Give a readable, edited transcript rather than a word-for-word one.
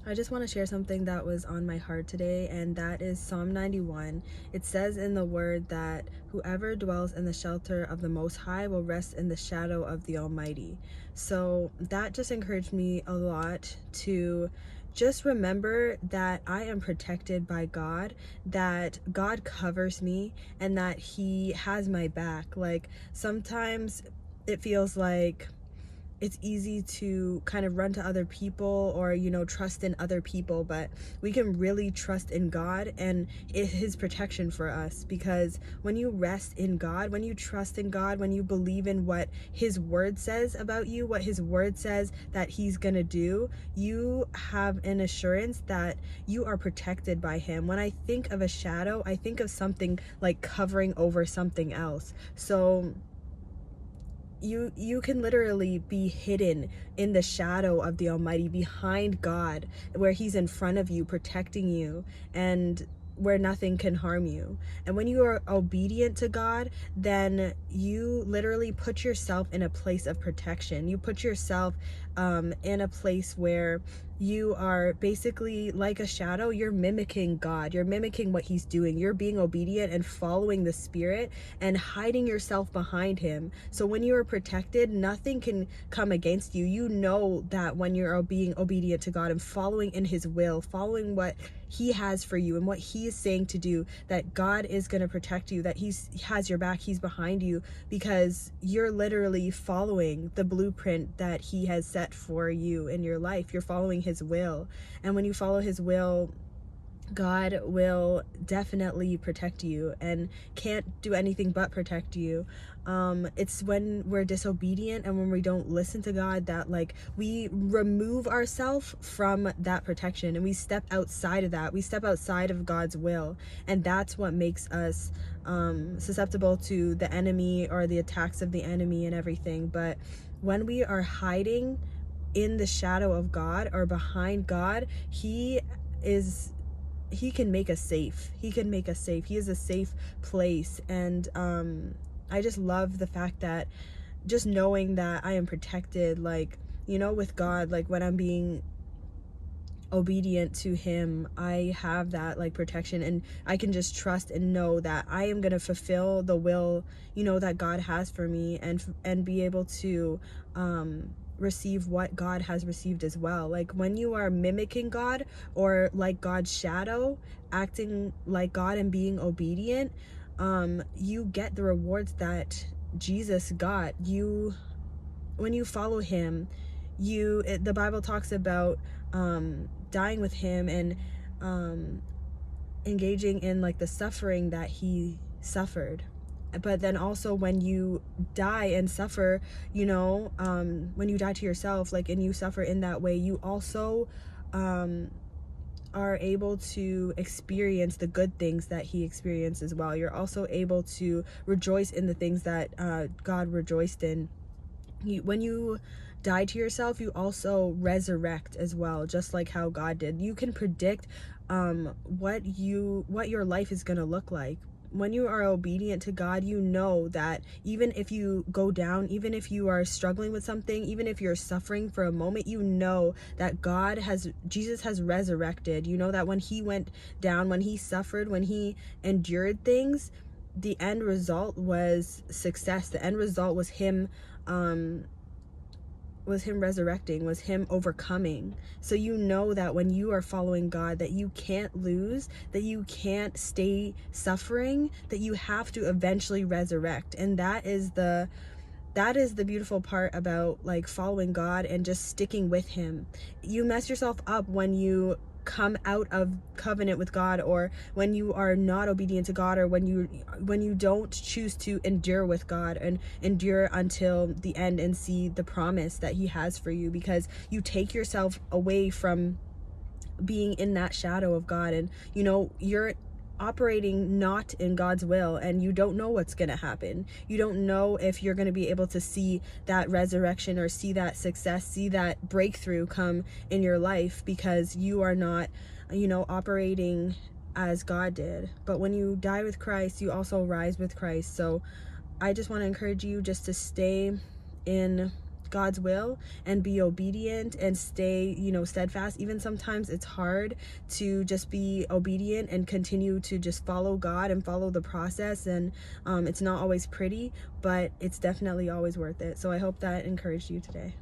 I just want to share something that was on my heart today, and that is Psalm 91. It says in the word that whoever dwells in the shelter of the Most High will rest in the shadow of the Almighty. So that just encouraged me a lot to just remember that I am protected by God, that God covers me, and that He has my back. Like sometimes it feels like it's easy to kind of run to other people or trust in other people, but we can really trust in God and his protection for us, because when you rest in God, when you trust in God, when you believe in what his word says about you, what his word says that he's gonna do, you have an assurance that you are protected by him. When I think of a shadow, I think of something like covering over something else. So you can literally be hidden in the shadow of the Almighty, behind God, where he's in front of you protecting you, and where nothing can harm you. And when you are obedient to God, then you literally put yourself in a place of protection. You put yourself in a place where you are basically like a shadow. You're mimicking God. You're mimicking what he's doing. You're being obedient and following the Spirit and hiding yourself behind him. So when you are protected, nothing can come against you. You know that when you're being obedient to God and following in his will, following what he has for you and what he is saying to do, that God is going to protect you, that he has your back, he's behind you, because you're literally following the blueprint that he has set for you in your life. You're following his will. And when you follow his will, God will definitely protect you and can't do anything but protect you. It's when we're disobedient and when we don't listen to God that like we remove ourselves from that protection and we step outside of that. We step outside of God's will, and that's what makes us susceptible to the enemy or the attacks of the enemy and everything. But when we are hiding in the shadow of God or behind God, he can make us safe. He can make us safe. He is a safe place. And I just love the fact that just knowing that I am protected, like, with God, like when I'm being obedient to him, I have that like protection, and I can just trust and know that I am going to fulfill the will, that God has for me, and be able to receive what God has received as well. Like when you are mimicking God or like God's shadow, acting like God and being obedient, you get the rewards that Jesus got. When you follow him, the Bible talks about dying with him and engaging in like the suffering that he suffered. But then also when you die and suffer, when you die to yourself, like, and you suffer in that way, you also are able to experience the good things that he experienced as well. You're also able to rejoice in the things that God rejoiced in. When you die to yourself, you also resurrect as well, just like how God did. You can predict what your life is going to look like. When you are obedient to God, you know that even if you go down, even if you are struggling with something, even if you're suffering for a moment, you know that Jesus has resurrected. You know that when he went down, when he suffered, when he endured things, the end result was success. The end result was him resurrecting, was him overcoming. So you know that when you are following God, that you can't lose, that you can't stay suffering, that you have to eventually resurrect. And that is the beautiful part about like following God and just sticking with him. You mess yourself up when you come out of covenant with God, or when you are not obedient to God, or when you don't choose to endure with God and endure until the end and see the promise that he has for you, because you take yourself away from being in that shadow of God, and you're operating not in God's will, and you don't know what's going to happen. You don't know if you're going to be able to see that resurrection or see that success, see that breakthrough come in your life, because you are not operating as God did. But when you die with Christ, you also rise with Christ. So I just want to encourage you just to stay in God's will and be obedient and stay, steadfast. Even sometimes it's hard to just be obedient and continue to just follow God and follow the process, and it's not always pretty, but it's definitely always worth it. So I hope that encouraged you today.